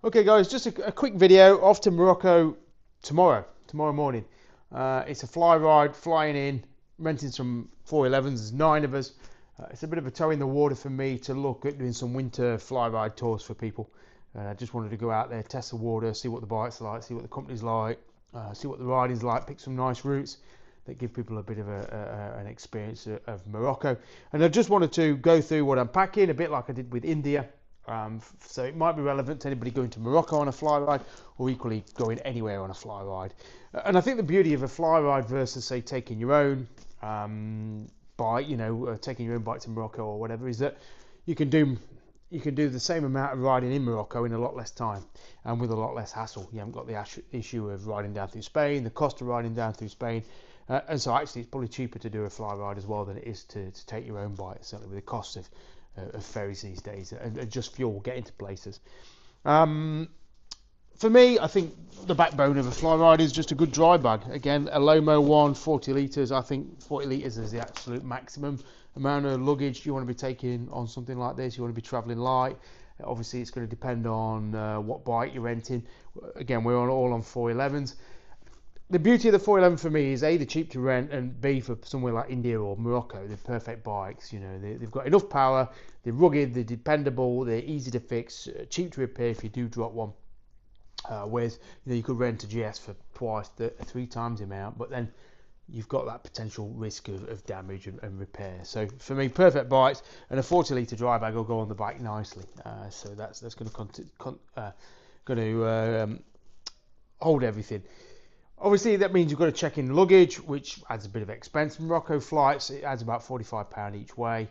Okay guys, just a quick video. Off to Morocco tomorrow morning. It's a fly ride, flying in, renting some 411s. There's 9 of us. It's a bit of a toe in the water for me to look at doing some winter fly ride tours for people. I just wanted to go out there, test the water, see what the bike's like, see what the company's like, see what the riding's like, pick some nice routes that give people a bit of an experience of Morocco. And I just wanted to go through what I'm packing, a bit like I did with India. So it might be relevant to anybody going to Morocco on a fly ride, or equally going anywhere on a fly ride. And I think the beauty of a fly ride versus, say, taking your own bike, taking your own bike to Morocco or whatever, is that you can do the same amount of riding in Morocco in a lot less time and with a lot less hassle. You haven't got the issue of riding down through Spain, the cost of riding down through Spain, and so actually it's probably cheaper to do a fly ride as well than it is to take your own bike, certainly with the cost of ferries these days and just fuel getting to places. For me, I think the backbone of a fly ride is just a good dry bag. Again, a Lomo one, 40 litres. I think 40 litres is the absolute maximum amount of luggage you want to be taking on something like this. You want to be travelling light. Obviously, it's going to depend on what bike you're renting. Again, we're all on 411s. The beauty of the 411 for me is A, they're cheap to rent, and B, for somewhere like India or Morocco, they're perfect bikes. They've got enough power, they're rugged, they're dependable, they're easy to fix, cheap to repair if you do drop one. Whereas you could rent a GS for twice, 3 times the amount, but then you've got that potential risk of damage and repair. So for me, perfect bikes, and a 40 litre dry bag will go on the bike nicely. So that's going to hold everything. Obviously, that means you've got to check in luggage, which adds a bit of expense. Morocco flights, it adds about £45 each way.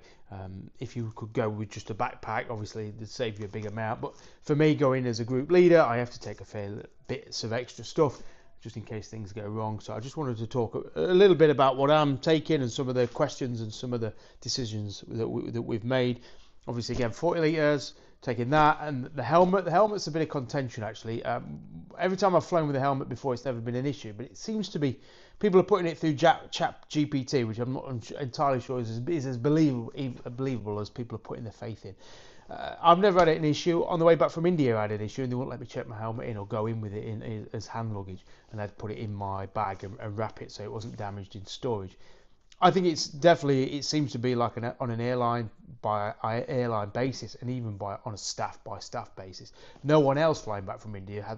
If you could go with just a backpack, obviously, it'd save you a big amount. But for me, going as a group leader, I have to take a fair bits of extra stuff just in case things go wrong. So I just wanted to talk a little bit about what I'm taking and some of the questions and some of the decisions that we've made. Obviously, again, 40 litres. Taking that, and the helmet's a bit of contention actually. Every time I've flown with a helmet before, it's never been an issue, but it seems to be people are putting it through chat GPT, which I'm not entirely sure is as believable as people are putting their faith in. I've never had an issue. On the way back from India, I had an issue, and they wouldn't let me check my helmet in or go in with it as hand luggage, and I'd put it in my bag and wrap it so it wasn't damaged in storage. I think it seems to be like on an airline by airline basis, and even on a staff by staff basis. No one else flying back from India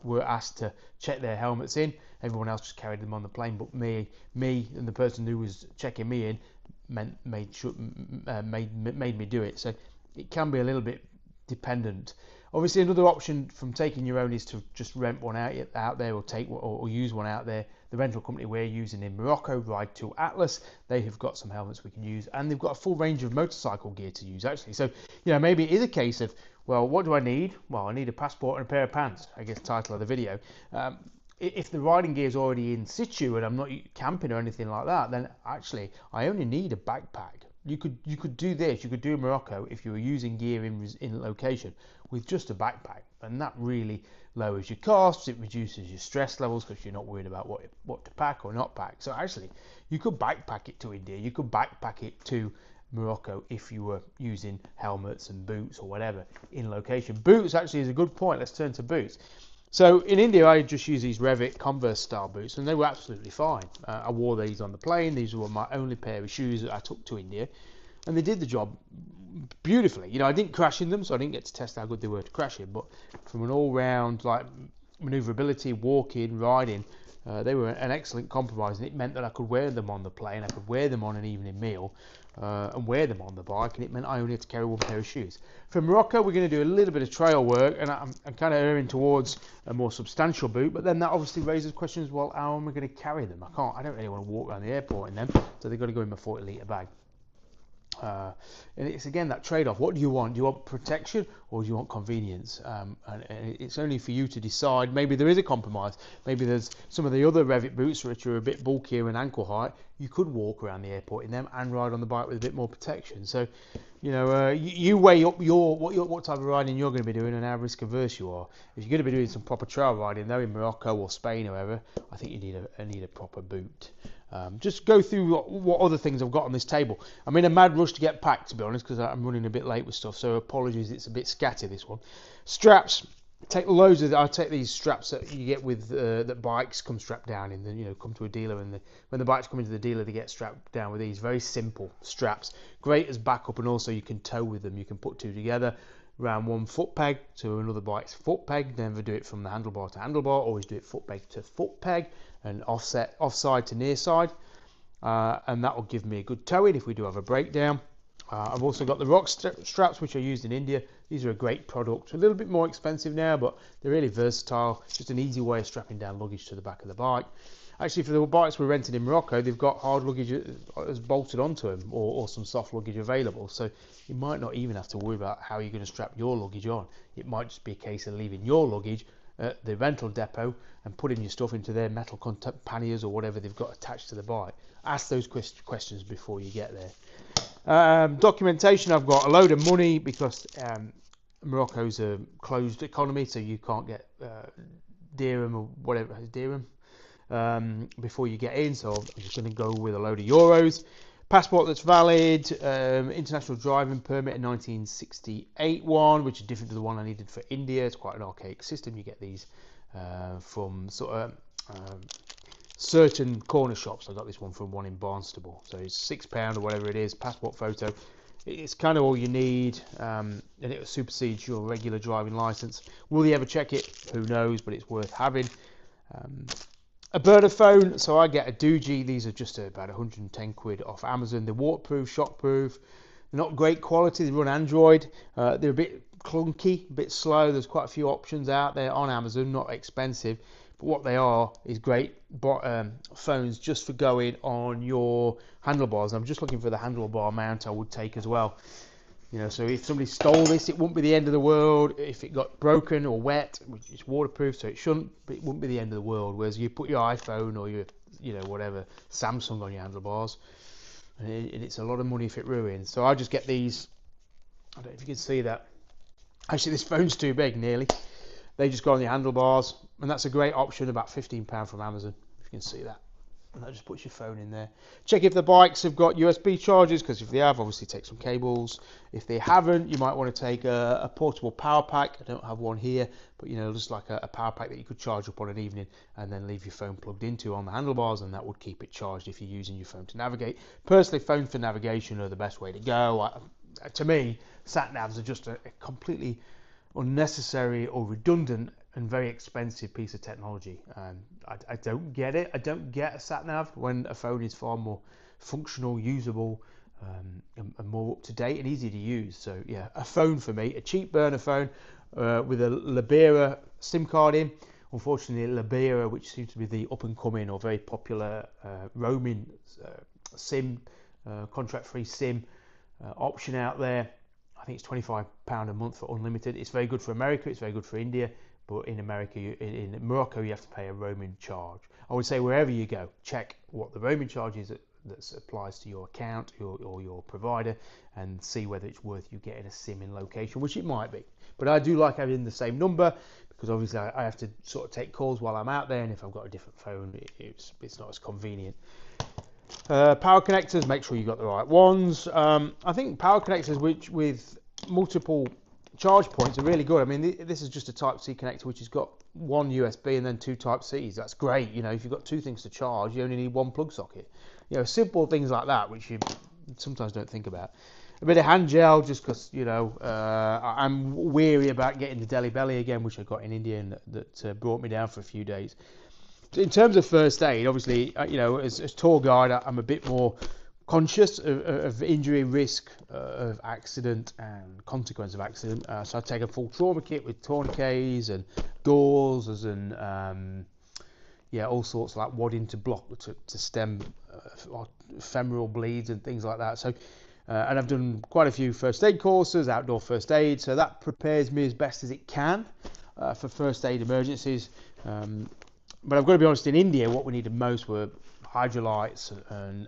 were asked to check their helmets in. Everyone else just carried them on the plane, but me and the person who was checking me in made me do it. So it can be a little bit dependent. Obviously, another option from taking your own is to just rent one out there, or use one out there. The rental company we're using in Morocco, Ride to Atlas, they have got some helmets we can use, and they've got a full range of motorcycle gear to use actually. So maybe it is a case of, well, what do I need? Well, I need a passport and a pair of pants, I guess, title of the video. If the riding gear is already in situ and I'm not camping or anything like that, then actually I only need a backpack. You could do this. You could do Morocco if you were using gear in location with just a backpack, and that really lowers your costs. It reduces your stress levels because you're not worried about what to pack or not pack. So actually, you could backpack it to India. You could backpack it to Morocco if you were using helmets and boots or whatever in location. Boots actually is a good point. Let's turn to boots. So in India, I just used these Revit Converse style boots, and they were absolutely fine. I wore these on the plane. These were my only pair of shoes that I took to India, and they did the job beautifully. I didn't crash in them, so I didn't get to test how good they were to crash in. But from an all-round maneuverability, walking, riding, they were an excellent compromise, and it meant that I could wear them on the plane. I could wear them on an evening meal. And wear them on the bike, and it meant I only had to carry one pair of shoes. For Morocco, we're going to do a little bit of trail work, and I'm kind of erring towards a more substantial boot, but then that obviously raises questions. Well, how am I going to carry them? I don't really want to walk around the airport in them, so they've got to go in my 40 litre bag. And it's again that trade-off. What do you want? Do you want protection or do you want convenience? And it's only for you to decide. Maybe there is a compromise. Maybe there's some of the other Revit boots which are a bit bulkier and ankle height. You could walk around the airport in them and ride on the bike with a bit more protection. So, you weigh up what type of riding you're going to be doing and how risk averse you are. If you're going to be doing some proper trail riding, though, in Morocco or Spain or wherever, I think you need a proper boot. Just go through what other things I've got on this table. I'm in a mad rush to get packed, to be honest, because I'm running a bit late with stuff, so apologies, it's a bit scatty, this one. Straps. take loads of. I take these straps that you get with that bikes come strapped down in. Then come to a dealer, and when the bikes come into the dealer, they get strapped down with these very simple straps. Great as backup, and also you can tow with them. You can put two together around one foot peg to another bike's foot peg. Never do it from the handlebar to handlebar. Always do it foot peg to foot peg, and offside to near side, and that will give me a good towing if we do have a breakdown. I've also got the rock straps, which are used in India. These are a great product. A little bit more expensive now, but they're really versatile. Just an easy way of strapping down luggage to the back of the bike. Actually, for the bikes we're renting in Morocco, they've got hard luggage as bolted onto them, or some soft luggage available. So you might not even have to worry about how you're going to strap your luggage on. It might just be a case of leaving your luggage at the rental depot and putting your stuff into their metal panniers or whatever they've got attached to the bike. Ask those questions before you get there. Documentation, I've got a load of money because Morocco's a closed economy, so you can't get dirham or whatever is dirham before you get in, so I'm just going to go with a load of euros. Passport that's valid, international driving permit, a 1968 one, which is different to the one I needed for India. It's quite an archaic system. You get these from sort of certain corner shops. I got this one from one in Barnstable, so it's £6 or whatever it is. Passport photo, it's kind of all you need, and it supersedes your regular driving license. Will you ever check it? Who knows, but it's worth having. A burner phone, so I get a Doogie. These are just about 110 quid off Amazon. They're waterproof, shockproof. They're not great quality. They run Android. They're a bit clunky, a bit slow. There's quite a few options out there on Amazon, not expensive. But what they are is great phones just for going on your handlebars. I'm just looking for the handlebar mount I would take as well. So if somebody stole this, it wouldn't be the end of the world. If it got broken or wet, which is waterproof, so it shouldn't, but it wouldn't be the end of the world. Whereas you put your iPhone or your, whatever, Samsung on your handlebars, and it's a lot of money if it ruins. So I just get these. I don't know if you can see that. Actually, this phone's too big, nearly. They just go on the handlebars, and that's a great option, about £15 from Amazon, if you can see that. And that just puts your phone in there. Check if the bikes have got USB chargers, because if they have, obviously take some cables. If they haven't, you might want to take a portable power pack. I don't have one here, but just like a power pack that you could charge up on an evening and then leave your phone plugged into on the handlebars, and that would keep it charged if you're using your phone to navigate. Personally, phones for navigation are the best way to go. To me, sat navs are just a completely unnecessary or redundant and very expensive piece of technology. I don't get it. I don't get a sat nav when a phone is far more functional, usable, and more up to date and easy to use. So yeah, a phone for me, a cheap burner phone with a Libera SIM card in. Unfortunately, Libera, which seems to be the up and coming or very popular roaming SIM, contract-free SIM option out there. I think it's £25 a month for unlimited. It's very good for America. It's very good for India. But in America, in Morocco, you have to pay a roaming charge. I would say wherever you go, check what the roaming charge is that applies to your account or your provider, and see whether it's worth you getting a SIM in location, which it might be. But I do like having the same number, because obviously I have to sort of take calls while I'm out there, and if I've got a different phone, it's not as convenient. Power connectors, make sure you got the right ones. I think power connectors with multiple charge points are really good. I mean, this is just a Type-C connector which has got one USB and then two Type-Cs. That's great. If you've got two things to charge, you only need one plug socket. Simple things like that, which you sometimes don't think about. A bit of hand gel, just because I'm weary about getting the Delhi belly again, which I got in India, and that brought me down for a few days. In terms of first aid, obviously, as tour guide, I'm a bit more conscious of injury risk, of accident and consequence of accident. So I take a full trauma kit with tourniquets and gauze and all sorts like wadding to block to stem femoral bleeds and things like that. So and I've done quite a few first aid courses, outdoor first aid, so that prepares me as best as it can for first aid emergencies. But I've got to be honest, in India, what we needed most were hydrolytes and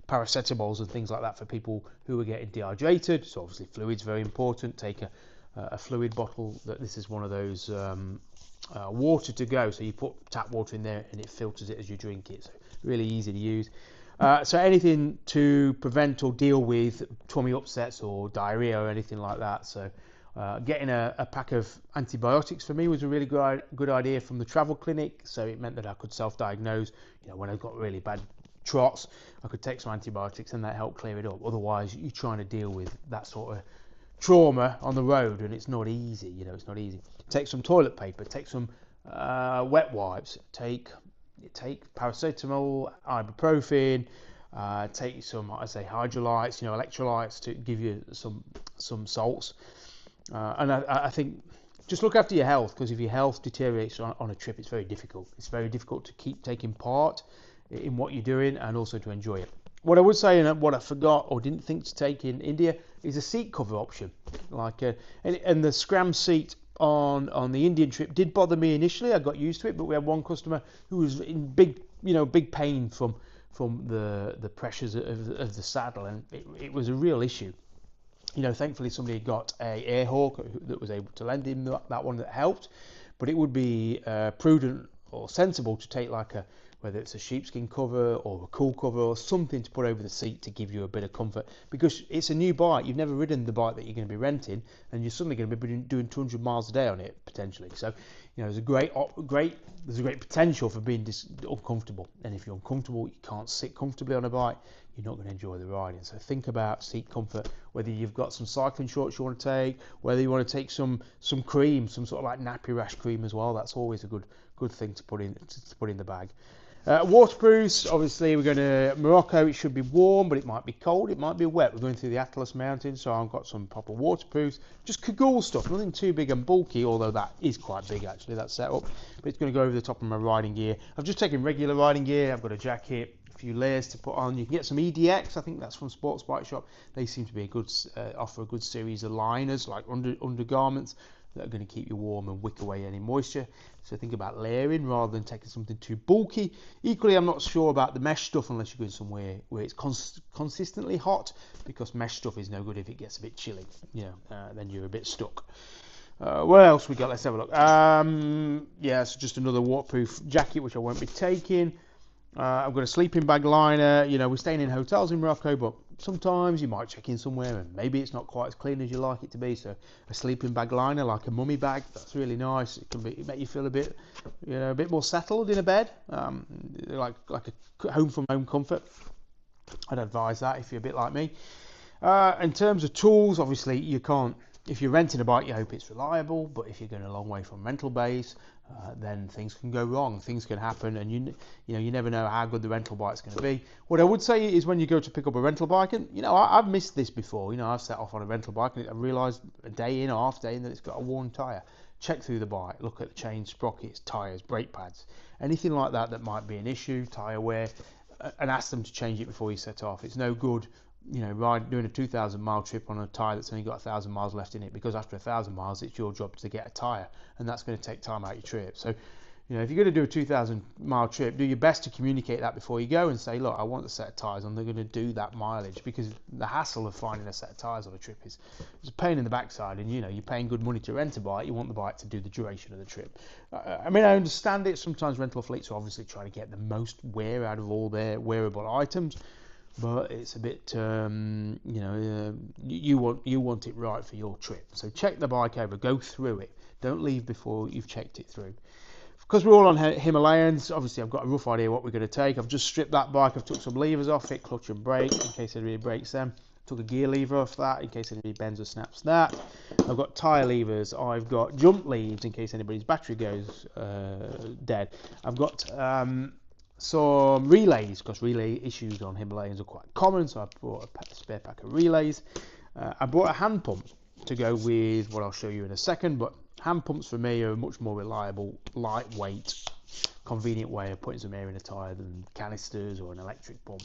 paracetamols and things like that for people who were getting dehydrated. So obviously fluid's very important. Take a fluid bottle. This is one of those water to go. So you put tap water in there and it filters it as you drink it. So really easy to use. So anything to prevent or deal with tummy upsets or diarrhea or anything like that. So Getting a pack of antibiotics for me was a really good idea from the travel clinic, so it meant that I could self-diagnose. When I got really bad trots, I could take some antibiotics and that helped clear it up. Otherwise, you're trying to deal with that sort of trauma on the road, and it's not easy. It's not easy. Take some toilet paper, take some wet wipes, take paracetamol, ibuprofen, take some, I say, hydrolytes, electrolytes to give you some salts. And I think just look after your health, because if your health deteriorates on a trip, it's very difficult. It's very difficult to keep taking part in what you're doing and also to enjoy it. What I would say, and what I forgot or didn't think to take in India, is a seat cover option. And the scram seat on the Indian trip did bother me initially. I got used to it, but we had one customer who was in big pain from the pressures of the saddle, and it was a real issue. Thankfully somebody got a air hawk that was able to lend him that one, that helped. But it would be prudent or sensible to take whether it's a sheepskin cover or a cool cover or something to put over the seat to give you a bit of comfort, because it's a new bike. You've never ridden the bike that you're going to be renting, and you're suddenly going to be doing 200 miles a day on it potentially. So there's a great potential for being uncomfortable, and if you're uncomfortable, you can't sit comfortably on a bike, you're not going to enjoy the riding. So think about seat comfort, whether you've got some cycling shorts you want to take, whether you want to take some cream, some sort of like nappy rash cream as well. That's always a good thing to put in the bag. Waterproofs, obviously we're going to Morocco. It should be warm, but it might be cold, it might be wet. We're going through the Atlas Mountains, so I've got some proper waterproofs. Just Kagul stuff, nothing too big and bulky, although that is quite big actually, that setup. But it's going to go over the top of my riding gear. I've just taken regular riding gear. I've got a jacket, a few layers to put on. You can get some EDX, I think that's from Sports Bike Shop. They seem to be offer a good series of liners, like undergarments, that are going to keep you warm and wick away any moisture. So think about layering rather than taking something too bulky. Equally, I'm not sure about the mesh stuff unless you're going somewhere where it's consistently hot, because mesh stuff is no good if it gets a bit chilly. Then you're a bit stuck. What else we got? Let's have a look. So just another waterproof jacket, which I won't be taking. I've got a sleeping bag liner. We're staying in hotels in Morocco, but sometimes you might check in somewhere and maybe it's not quite as clean as you like it to be. So a sleeping bag liner, like a mummy bag, that's really nice. It can make you feel a bit more settled in a bed, like a home from home comfort. I'd advise that if you're a bit like me. In terms of tools, obviously you can't. If you're renting a bike, you hope it's reliable, but if you're going a long way from rental base, then things can go wrong, things can happen, and you never know how good the rental bike's going to be. What I would say is, when you go to pick up a rental bike, and I've missed this before, I've set off on a rental bike and I realised a day in, half day in, that it's got a worn tyre. Check through the bike, look at the chain, sprockets, tyres, brake pads, anything like that might be an issue, tyre wear, and ask them to change it before you set off. It's no good doing a 2,000 mile trip on a tyre that's only got 1,000 miles left in it, because after 1,000 miles it's your job to get a tyre, and that's going to take time out of your trip. So if you're going to do a 2,000 mile trip, do your best to communicate that before you go and say, look, I want a set of tyres, and they're going to do that mileage, because the hassle of finding a set of tyres on a trip is a pain in the backside, and you're paying good money to rent a bike. You want the bike to do the duration of the trip. I understand it. Sometimes rental fleets are obviously trying to get the most wear out of all their wearable items, but it's a bit, you want it right for your trip. So check the bike over, go through it. Don't leave before you've checked it through. Because we're all on Himalayans, obviously I've got a rough idea what we're going to take. I've just stripped that bike. I've took some levers off it, clutch and brake, in case anybody breaks them. Took a gear lever off that, in case anybody bends or snaps that. I've got tyre levers. I've got jump leads, in case anybody's battery goes dead. I've got some relays, because relay issues on Himalayas are quite common, so I brought a spare pack of relays. I brought a hand pump to go with what I'll show you in a second, but hand pumps for me are a much more reliable, lightweight, convenient way of putting some air in a tyre than canisters or an electric pump.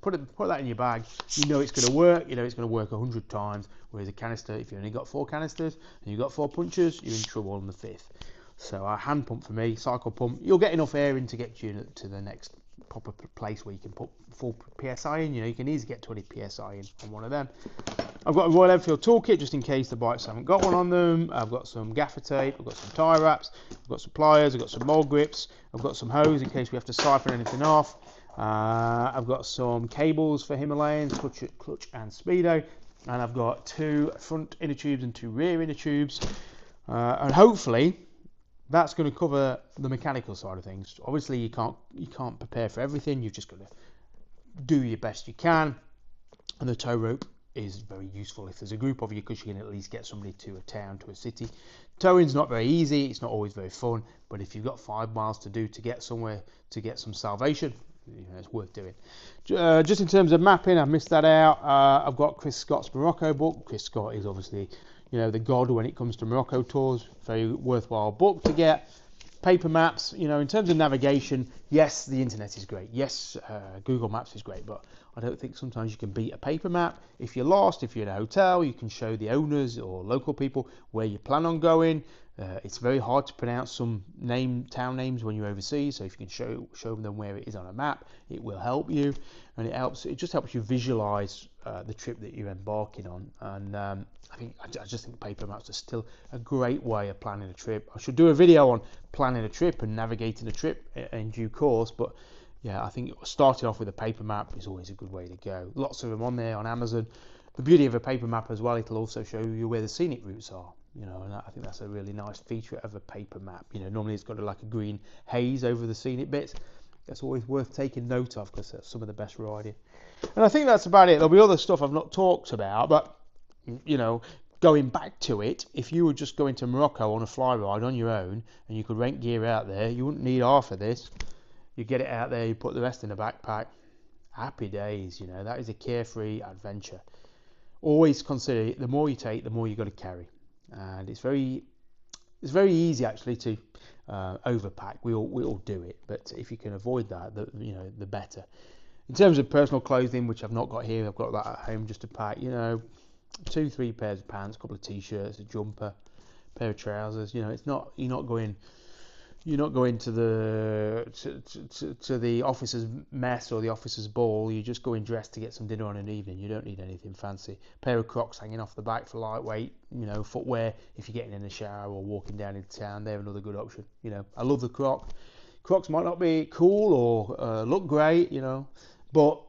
Put that in your bag, it's going to work, it's going to work 100 times, whereas a canister, if you've only got 4 canisters and you've got 4 punches, you're in trouble on the 5th. So a hand pump for me, cycle pump, you'll get enough air in to get you to the next proper place where you can put full PSI in. You can easily get 20 PSI in on one of them. I've got a Royal Enfield toolkit just in case the bikes haven't got one on them. I've got some gaffer tape, I've got some tyre wraps, I've got some pliers, I've got some mold grips, I've got some hose in case we have to siphon anything off. I've got some cables for Himalayans, clutch and speedo. and I've got 2 front inner tubes and 2 rear inner tubes, and hopefully that's going to cover the mechanical side of things. Obviously you can't prepare for everything, you've just got to do your best you can, and the tow rope is very useful if there's a group of you, because you can at least get somebody to a town, to a city. Towing's not very easy, it's not always very fun, but if you've got 5 miles to do to get somewhere, to get some salvation, it's worth doing. Just in terms of mapping, I've missed that out. I've got Chris Scott's Morocco book. Chris Scott is obviously, the god when it comes to Morocco tours. Very worthwhile book to get. Paper maps, in terms of navigation, yes, the internet is great. Yes, Google Maps is great, but I don't think sometimes you can beat a paper map. If you're lost, if you're in a hotel, you can show the owners or local people where you plan on going. It's very hard to pronounce some town names when you're overseas, so if you can show them where it is on a map, it will help you, and it just helps you visualize the trip that you're embarking on. And I just think paper maps are still a great way of planning a trip. I should do a video on planning a trip and navigating a trip in due course, but yeah, I think starting off with a paper map is always a good way to go. Lots of them on there on Amazon. The beauty of a paper map as well, it'll also show you where the scenic routes are, and I think that's a really nice feature of a paper map. Normally it's got like a green haze over the scenic bits. That's always worth taking note of, because that's some of the best riding. And I think that's about it. There'll be other stuff I've not talked about, but going back to it, if you were just going to Morocco on a fly ride on your own and you could rent gear out there, you wouldn't need half of this. You get it out there, you put the rest in a backpack. Happy days, that is a carefree adventure. Always consider the more you take, the more you've got to carry, and it's very easy actually to overpack. We all do it, but if you can avoid that, the better. In terms of personal clothing, which I've not got here, I've got that at home just to pack. 2-3 pairs of pants, a couple of t-shirts, a jumper, a pair of trousers. It's not you're not going to the officer's mess or the officer's ball. You're just going dressed to get some dinner on an evening. You don't need anything fancy. A pair of Crocs hanging off the back for lightweight, footwear if you're getting in the shower or walking down into town. They're another good option. I love the Croc. Crocs might not be cool or look great, but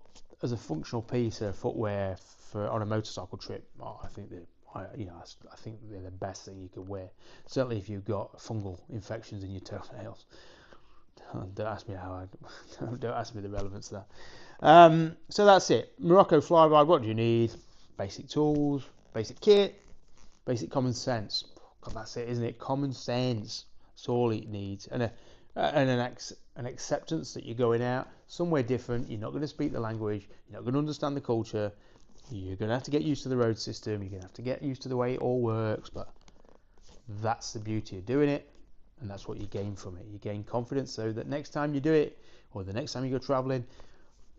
as a functional piece of footwear on a motorcycle trip, I think they're the best thing you can wear. Certainly if you've got fungal infections in your toenails. Don't ask me don't ask me the relevance of that. So that's it. Morocco fly ride. What do you need? Basic tools, basic kit, basic common sense. God, that's it, isn't it? Common sense. That's all it needs. And an acceptance that you're going out somewhere different. You're not going to speak the language. You're not going to understand the culture. You're going to have to get used to the road system. You're going to have to get used to the way it all works. But that's the beauty of doing it, and that's what you gain from it. You gain confidence, so that next time you do it, or the next time you go traveling,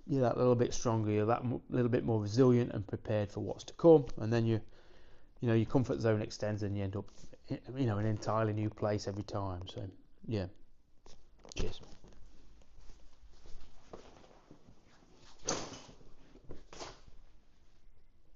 you're that little bit stronger. You're that little bit more resilient and prepared for what's to come. And then your comfort zone extends, and you end up, an entirely new place every time. So yeah, cheers.